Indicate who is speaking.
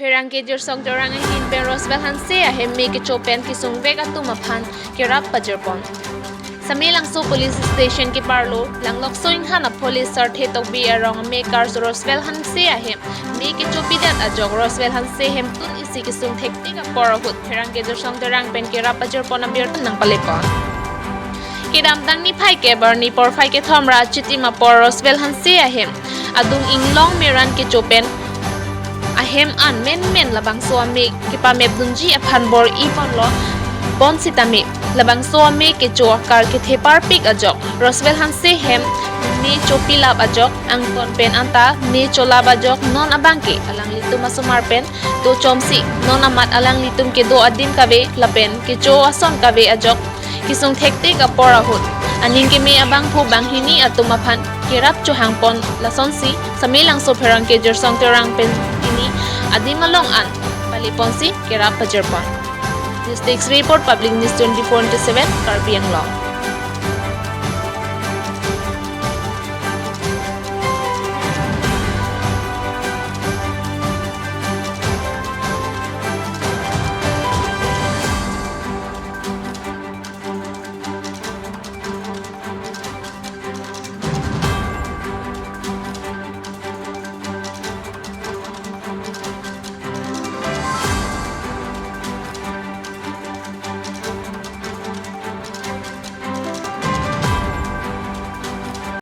Speaker 1: Perang ke jersong dorang hin ben Roswell Hanse ahem me ke chopen ki sungvek atumaphan ke rap pajerpon. Samilang so police station ke parlo langlok soing hana police sarthe tokbi arong me cars Roswell Hanse ahem me ke chopidat ajok Roswell Hanse hem tun isi ki sung thekti ka porahut perang ke jersong dorang pen ke rap pajerpon amir nang palepon. Kidam dang ni phai ke bar ni por phai ke thomra chitima por Roswell Hanse ahem adung inglong meran ke chopen ahem an men labang suami kipa mep dunji aphan bor ipon lo bon sitami labang suami ke jo kar ke thepar pik ajok Roswell Hanse hem ni chopi lab ajok ang ton pen anta ni cholab ajok non abangke alang litum asumar pen to chomsi non amat alang litum ke do adim kabe lapen ke jo ason kabe ajok kisung thekte ka porahut aning ke me abang phu bang hini atumaphan kirap cho hangpon lasonsi samilang so pherang ke jersong terang pen ini adimalong an paliponsi kirap pajerpon. This takes report Public News 24/7 Karbiang Law.